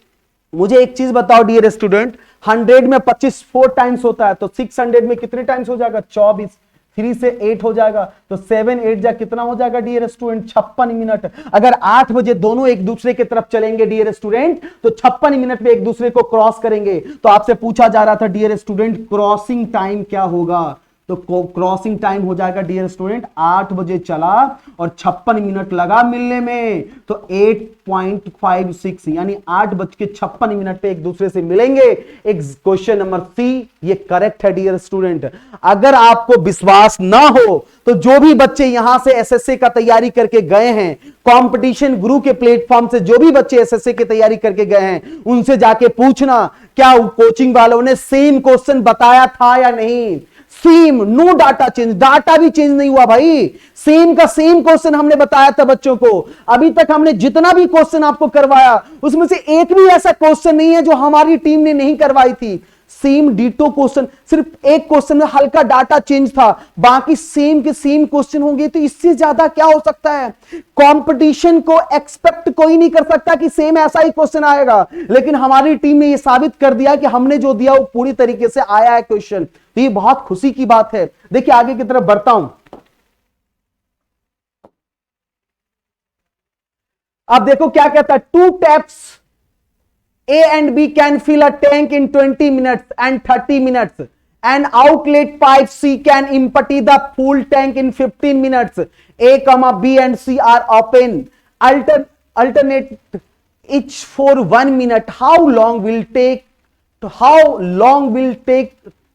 मुझे एक चीज बताओ डियर स्टूडेंट, 100 में 25 4 टाइम्स होता है, तो 600 में कितने टाइम्स हो जाएगा? 24। 3 से 8 हो जाएगा, तो 7 8 जा कितना हो जाएगा डियर स्टूडेंट? 56 मिनट। अगर 8 बजे दोनों एक दूसरे की तरफ चलेंगे डियर स्टूडेंट, तो 56 मिनट में एक दूसरे को क्रॉस करेंगे। तो आपसे पूछा जा रहा था डियर स्टूडेंट, क्रॉसिंग टाइम क्या होगा? तो क्रॉसिंग टाइम हो जाएगा डियर स्टूडेंट, 8 बजे चला और 56 मिनट लगा मिलने में, तो 8.56 यानी 8:56 पे एक दूसरे से मिलेंगे। एक क्वेश्चन नंबर सी ये करेक्ट है डियर स्टूडेंट। अगर आपको विश्वास ना हो तो जो भी बच्चे यहां से एसएससी का तैयारी करके गए हैं, कंपटीशन गुरु के प्लेटफॉर्म से जो भी बच्चे एसएससी की तैयारी करके गए हैं, उनसे जाके पूछना क्या कोचिंग वालों ने सेम क्वेश्चन बताया था या नहीं। Same, no data change, data भी चेंज नहीं हुआ भाई, सेम का सेम क्वेश्चन हमने बताया था बच्चों को। अभी तक हमने जितना भी क्वेश्चन आपको करवाया उसमें से एक भी ऐसा क्वेश्चन नहीं है जो हमारी टीम ने नहीं करवाई थी। सेम डिटो क्वेश्चन, सिर्फ एक क्वेश्चन में हल्का डाटा चेंज था, बाकी सेम के सेम क्वेश्चन होंगे। तो इससे ज्यादा क्या हो सकता है? कंपटीशन को एक्सपेक्ट कोई नहीं कर सकता कि सेम ऐसा ही क्वेश्चन आएगा, लेकिन हमारी टीम ने यह साबित कर दिया कि हमने जो दिया वो पूरी तरीके से आया है क्वेश्चन। तो ये बहुत खुशी की बात है। देखिए आगे की तरफ बढ़ता हूं। अब देखो क्या कहता है, 2 taps A and B can fill a tank in 20 minutes and 30 minutes. An outlet pipe C can empty the full tank in 15 minutes. A, B and C are open. Alternate each for 1 minute. How long will tank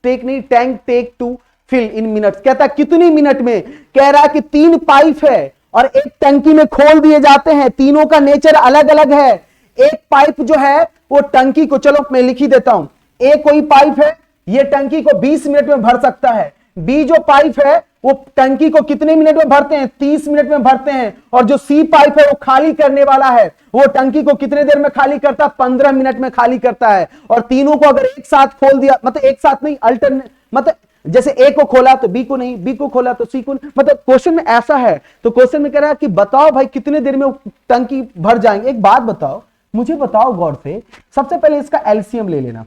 take to fill in minutes? कहता है कितनी मिनट में? कह रहा है कि 3 पाइप है और एक टंकी में खोल दिए जाते हैं, तीनों का नेचर अलग अलग है। एक पाइप जो है वो टंकी को, चलो मैं लिख ही देता हूं, ए कोई पाइप है, ये टंकी को 20 मिनट में भर सकता है। बी जो पाइप है वो टंकी को कितने मिनट में भरते हैं? 30 मिनट में भरते हैं। और जो सी पाइप है वो खाली करने वाला है, वो टंकी को कितने देर में खाली करता है? 15 मिनट में खाली करता है। और तीनों को अगर एक साथ खोल दिया, मतलब एक साथ नहीं, अल्टरनेट, मतलब जैसे ए को खोला तो बी को नहीं, बी को खोला तो सी को नहीं, मतलब क्वेश्चन में ऐसा है। तो क्वेश्चन में कह रहा है कि बताओ भाई कितने देर में टंकी भर जाएंगे। एक बात बताओ, मुझे बताओ गौर से, सबसे पहले इसका एलसीएम ले लेना।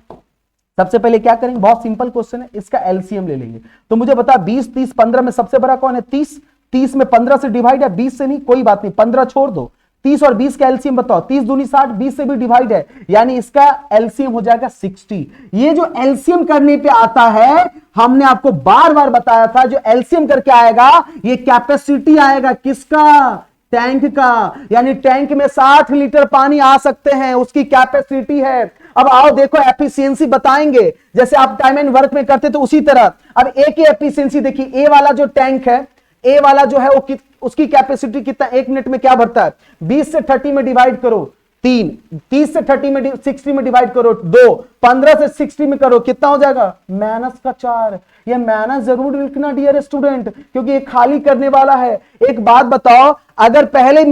सबसे पहले क्या करेंगे, बहुत सिंपल क्वेश्चन है, इसका एलसीएम ले लेंगे। तो मुझे बता 20, 30, 15 में सबसे बड़ा कौन है? 30। 30 में 15 से डिवाइड है, 20 से नहीं, कोई बात नहीं, 15 छोड़ दो। 30 और 20 का एलसीएम बताओ। 30 दूनी 60, 20 से भी डिवाइड है, यानी इसका एलसीएम हो जाएगा 60। ये जो एलसीएम करने पे आता है, हमने आपको बार बार बताया था, जो एलसीएम करके आएगा ये कैपेसिटी आएगा, किसका? टैंक का। यानी टैंक में 60 लीटर पानी आ सकते हैं, उसकी कैपेसिटी है। अब आओ देखो एफिशिएंसी बताएंगे, जैसे आप टाइम एंड वर्क में करते तो उसी तरह। अब ए की एफिशिएंसी देखिए, ए वाला जो टैंक है, ए वाला जो है वो उसकी कैपेसिटी कितना, 1 मिनट में क्या भरता है? 20 से 30 में डिवाइड करो 3, 30 से 30 में 60 में डिवाइड करो 2, 15 से 60 में करो, कितना हो जाएगा? -4। ये माइनस जरूर लिखना डियर स्टूडेंट, क्योंकि ये खाली करने वाला है। एक बात बताओ, अगर पहले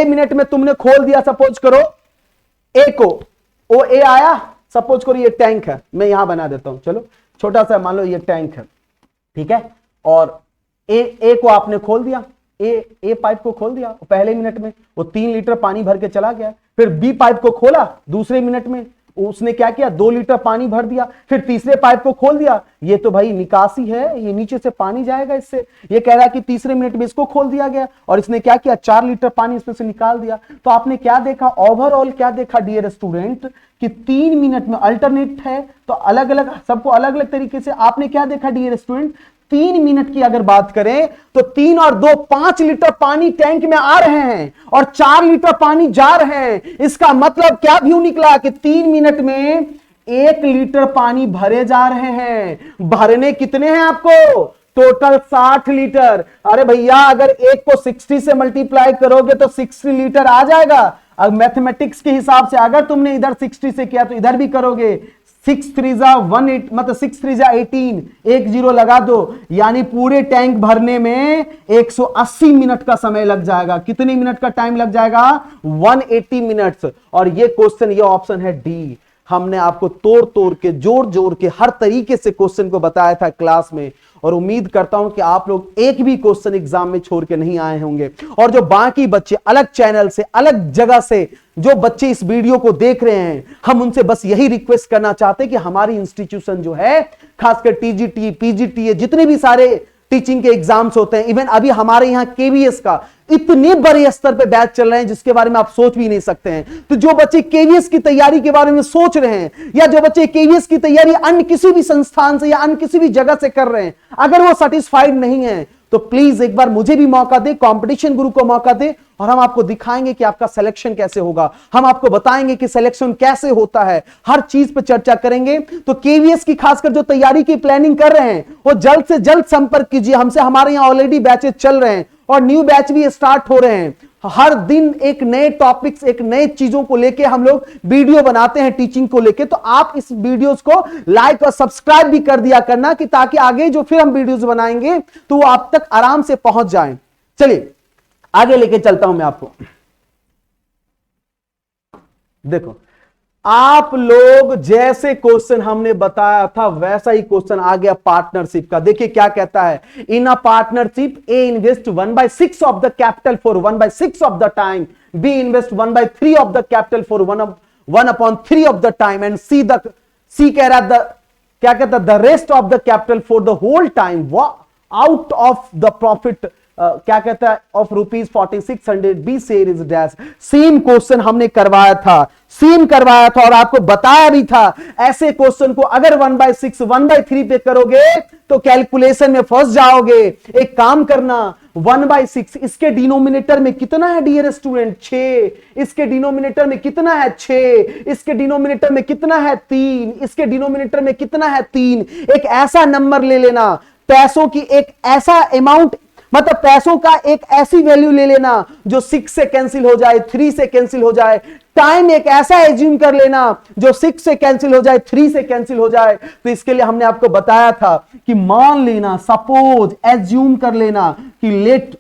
मिनट में तुमने खोल दिया, सपोज करो ए को, ओ ए आया, सपोज करो ये टैंक है, मैं बना देता हूं, चलो छोटा सा मान लो ये टैंक है, ठीक है, और ए को आपने खोल दिया, ए पाइप को खोल दिया पहले मिनट में, वो 3 लीटर पानी भर के चला गया। फिर बी पाइप को खोला दूसरे मिनट में, उसने क्या किया? 2 लीटर पानी भर दिया। फिर तीसरे पाइप को खोल दिया, ये तो भाई निकासी है, ये नीचे से पानी जाएगा इससे। ये कह रहा है कि तीसरे मिनट में इसको खोल दिया गया और इसने क्या किया? 4 लीटर पानी इसमें से निकाल दिया। तो आपने क्या देखा? ओवरऑल क्या देखा डियर स्टूडेंट, कि 3 मिनट में अल्टरनेट है, तो अलग अलग, सबको अलग अलग तरीके से आपने क्या देखा डियर स्टूडेंट? 3 मिनट की अगर बात करें तो 3 और 2 5 लीटर पानी टैंक में आ रहे हैं और 4 लीटर पानी जा रहे हैं। इसका मतलब क्या व्यू निकला कि 3 मिनट में 1 लीटर पानी भरे जा रहे हैं। भरने कितने हैं आपको? Total 60 litre. अरे भैया, अगर एक को 60 से मल्टीप्लाई करोगे तो 60 लीटर आ जाएगा। अब मैथमेटिक्स के हिसाब से अगर तुमने इधर 60 से किया तो इधर भी करोगे। 6 3 जा 1 मतलब 6 3 जा 18, एक जीरो लगा दो, यानी पूरे टैंक भरने में 180 मिनट का समय लग जाएगा। कितने मिनट का टाइम लग जाएगा? 180 मिनट्स। और ये क्वेश्चन, ये ऑप्शन है डी। हमने आपको तोड़ तोड़ के, जोड़ जोड़ के, हर तरीके से क्वेश्चन को बताया था क्लास में, और उम्मीद करता हूं कि आप लोग एक भी क्वेश्चन एग्जाम में छोड़ के नहीं आए होंगे। और जो बाकी बच्चे अलग चैनल से, अलग जगह से जो बच्चे इस वीडियो को देख रहे हैं, हम उनसे बस यही रिक्वेस्ट करना चाहते हैं कि हमारी इंस्टीट्यूशन जो है, खासकर टीजीटी, पीजीटी, जितने भी सारे टीचिंग के एग्जाम्स होते हैं, इवन अभी हमारे यहाँ केवीएस का इतने बड़े स्तर पे बैच चल रहे हैं जिसके बारे में आप सोच भी नहीं सकते हैं। तो जो बच्चे केवीएस की तैयारी के बारे में सोच रहे हैं, या जो बच्चे केवीएस की तैयारी अन्य किसी भी संस्थान से या अन्य किसी भी जगह से कर रहे हैं, अगर वो सेटिस्फाइड नहीं है तो प्लीज एक बार मुझे भी मौका दे, कंपटीशन गुरु को मौका दे, और हम आपको दिखाएंगे कि आपका सिलेक्शन कैसे होगा। हम आपको बताएंगे कि सिलेक्शन कैसे होता है, हर चीज पर चर्चा करेंगे। तो केवीएस की खासकर जो तैयारी की प्लानिंग कर रहे हैं, वो जल्द से जल्द संपर्क कीजिए हमसे। हमारे यहां ऑलरेडी बैचेस चल रहे हैं और न्यू बैच भी स्टार्ट हो रहे हैं। हर दिन एक नए टॉपिक्स, एक नए चीजों को लेके हम लोग वीडियो बनाते हैं टीचिंग को लेके। तो आप इस वीडियोस को लाइक और सब्सक्राइब भी कर दिया करना, कि ताकि आगे जो फिर हम वीडियोस बनाएंगे तो वो आप तक आराम से पहुंच जाएं। चलिए आगे लेके चलता हूं मैं आपको। देखो, आप लोग जैसे क्वेश्चन हमने बताया था वैसा ही क्वेश्चन आ गया पार्टनरशिप का। देखिए क्या कहता है, in a partnership A invest 1/6 of the capital for 1/6 of the time, B invest 1/3 of the capital for 1/3 of the time, and C कह रहा है क्या कहता है, the rest of the capital for the whole time out of the profit क्या कहता है of ₹4600 B share is dash. Same question हमने करवाया था और आपको बताया भी था, ऐसे क्वेश्चन को अगर 1/6 1/3 पे करोगे तो कैलकुलेशन में फंस जाओगे। एक काम करना, 1/6 इसके डिनोमिनेटर में कितना है डियर स्टूडेंट? 6। इसके डिनोमिनेटर में कितना है? 6। इसके डिनोमिनेटर में कितना है? 3। इसके डिनोमिनेटर में कितना है? 3। एक ऐसा नंबर ले लेना, पैसों की एक ऐसा अमाउंट, मतलब पैसों का एक ऐसी वैल्यू ले लेना जो 6 से कैंसिल हो जाए, 3 से कैंसिल हो जाए। टाइम एक ऐसा एज्यूम कर लेना जो 6 से कैंसिल हो जाए, 3 से कैंसिल हो जाए। तो इसके लिए हमने आपको बताया था कि मान लेना, सपोज एज्यूम कर लेना कि लेट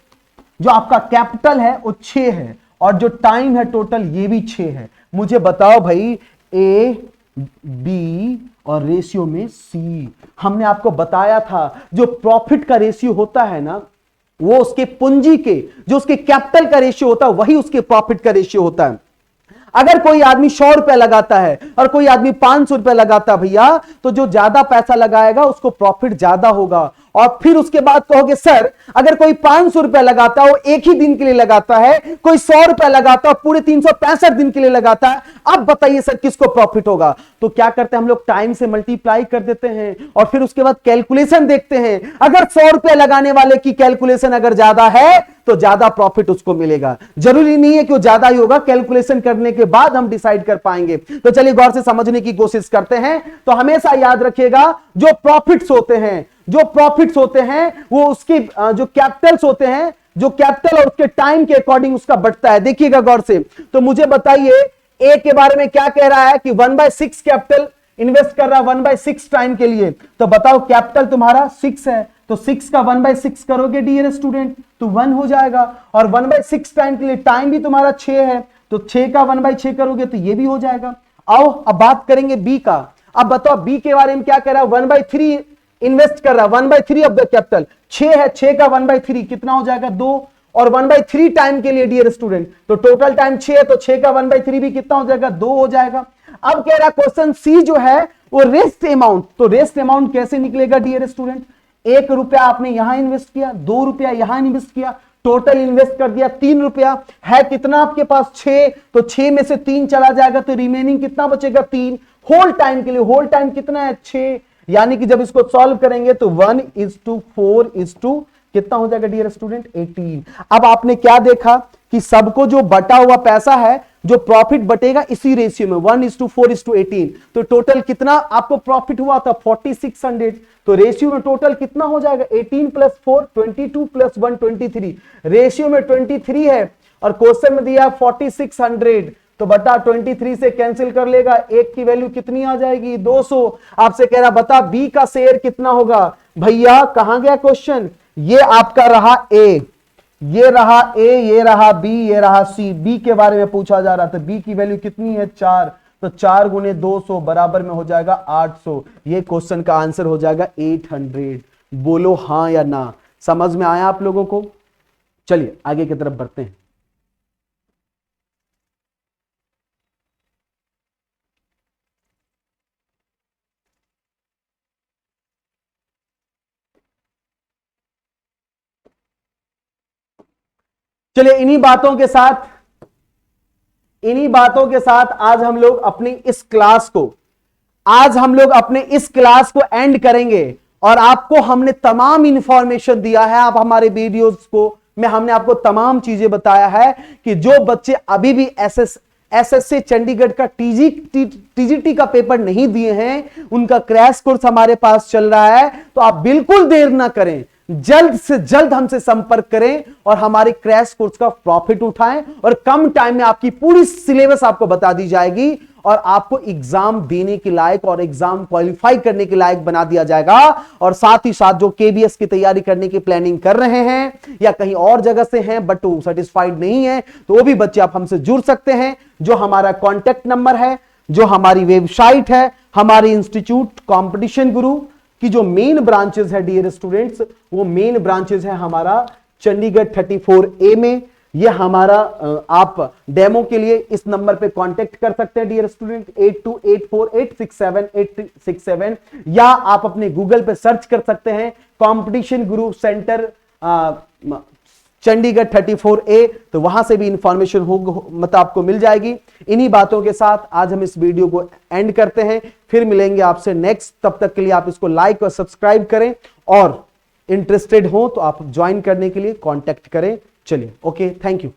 जो आपका कैपिटल है वो 6 है और जो टाइम है टोटल ये भी 6 है। मुझे बताओ भाई, ए बी और रेशियो में सी। हमने आपको बताया था जो प्रॉफिट का रेशियो होता है ना, वो उसके पूंजी के, जो उसके कैपिटल का रेशियो होता है वही उसके प्रॉफिट का रेशियो होता है। अगर कोई आदमी 100 रुपया लगाता है और कोई आदमी 500 रुपया लगाता है भैया, तो जो ज्यादा पैसा लगाएगा उसको प्रॉफिट ज्यादा होगा। और फिर उसके बाद कहोगे सर अगर कोई 500 रुपया लगाता है वो एक ही दिन के लिए लगाता है, कोई 100 रुपया लगाता है पूरे 365 दिन के लिए लगाता है, अब बताइए सर किसको प्रॉफिट होगा? तो क्या करते हैं हम लोग, टाइम से मल्टीप्लाई कर देते हैं और फिर उसके बाद कैलकुलेशन देखते हैं। अगर 100 रुपया लगाने वाले की कैलकुलेशन अगर ज्यादा है तो ज्यादा प्रॉफिट उसको मिलेगा। जरूरी नहीं है कि वो ज्यादा ही होगा, कैलकुलेशन करने के बाद हम डिसाइड कर पाएंगे। तो चलिए गौर से समझने की कोशिश करते हैं। तो हमेशा याद रखिएगा जो प्रॉफिट्स होते हैं वो उसकी जो कैपिटल्स होते हैं, जो कैपिटल और उसके टाइम के अकॉर्डिंग उसका बढ़ता है। देखिएगा गौर से। तो मुझे बताइए ए के बारे में क्या कह रहा है कि 1/6 कैपिटल इन्वेस्ट कर रहा है 1/6 टाइम के लिए। तो बताओ कैपिटल तुम्हारा 6 है, तो 6 का 1/6 करोगे डियर स्टूडेंट तो 1 हो जाएगा। और 1/6 टाइम के लिए टाइम भी तुम्हारा 6 है, तो 6 का 1/6 करोगे तो ये भी हो जाएगा। आओ अब बात करेंगे बी का। अब बताओ बी के बारे में क्या कह रहा है, 1/3 इन्वेस्ट कर रहा है, 1/3 ऑफ द कैपिटल। 6 है, 6 का 1/3 कितना हो जाएगा 2, और 1/3 टाइम के लिए डियर स्टूडेंट, तो टोटल टाइम 6 है, तो 6 का 1/3 भी कितना हो जाएगा 2 हो जाएगा। अब कह रहा क्वेश्चन सी जो है वो रेस्ट अमाउंट, तो रेस्ट अमाउंट कैसे निकलेगा डियर स्टूडेंट, 1 रुपया आपने यहां इन्वेस्ट किया, 2 रुपया यहां इन्वेस्ट किया, टोटल इन्वेस्ट कर दिया 3 रुपया, है कितना आपके पास 6, तो 6 में से 3 चला जाएगा तो रिमेनिंग कितना बचेगा 3। होल टाइम के लिए, होल टाइम कितना है 6, यानी कि जब इसको सॉल्व करेंगे तो 1:4 कितना हो जाएगा डियर स्टूडेंट 18। अब आपने क्या देखा कि सबको जो बटा हुआ पैसा है, जो प्रॉफिट बटेगा इसी रेशियो में 1:4:18, तो टोटल कितना आपको प्रॉफिट हुआ था 4600। तो रेशियो में टोटल कितना हो जाएगा 18 + 4 22 + 1 23, रेशियो में 23 है और क्वेश्चन में दिया 4600, तो बटा 23 से कैंसिल कर लेगा, एक की वैल्यू कितनी आ जाएगी 200। आपसे कह रहा बता बी का शेयर कितना होगा। भैया कहां गया क्वेश्चन, ये आपका रहा ए, ये रहा ए, ये रहा बी, ये रहा सी। बी के बारे में पूछा जा रहा था, बी की वैल्यू कितनी है 4, तो 4 × 200 बराबर में हो जाएगा 800। ये क्वेश्चन का आंसर हो जाएगा 800। बोलो हां या ना, समझ में आया आप लोगों को? चलिए आगे की तरफ बढ़ते हैं। चलिए इन्हीं बातों के साथ आज हम लोग अपने इस क्लास को एंड करेंगे। और आपको हमने तमाम इंफॉर्मेशन दिया है, आप हमारे वीडियोस को में हमने आपको तमाम चीजें बताया है कि जो बच्चे अभी भी एसएससी चंडीगढ़ का टीजीटी का पेपर नहीं दिए हैं, उनका क्रैश कोर्स हमारे पास चल रहा है। तो आप बिल्कुल देर ना करें, जल्द से जल्द हमसे संपर्क करें और हमारे क्रैश कोर्स का प्रॉफिट उठाएं, और कम टाइम में आपकी पूरी सिलेबस आपको बता दी जाएगी और आपको एग्जाम देने के लायक और एग्जाम क्वालिफाई करने के लायक बना दिया जाएगा। और साथ ही साथ जो केबीएस की तैयारी करने की प्लानिंग कर रहे हैं या कहीं और जगह से हैं बट वो सेटिस्फाइड नहीं है, तो वो भी बच्चे आप हमसे जुड़ सकते हैं। जो हमारा कॉन्टेक्ट नंबर है, जो हमारी वेबसाइट है, हमारी इंस्टीट्यूट कॉम्पिटिशन गुरु की जो मेन ब्रांचेस है डियर स्टूडेंट्स, वो मेन ब्रांचेस है हमारा चंडीगढ़ 34A में। ये हमारा आप डेमो के लिए इस नंबर पे कांटेक्ट कर सकते हैं डियर स्टूडेंट 8284867867, या आप अपने गूगल पे सर्च कर सकते हैं कॉम्पिटिशन गुरु सेंटर चंडीगढ़ 34A, तो वहां से भी इंफॉर्मेशन मतलब आपको मिल जाएगी। इन्हीं बातों के साथ आज हम इस वीडियो को एंड करते हैं, फिर मिलेंगे आपसे नेक्स्ट। तब तक के लिए आप इसको लाइक और सब्सक्राइब करें, और इंटरेस्टेड हो तो आप ज्वाइन करने के लिए कांटेक्ट करें। चलिए ओके, थैंक यू।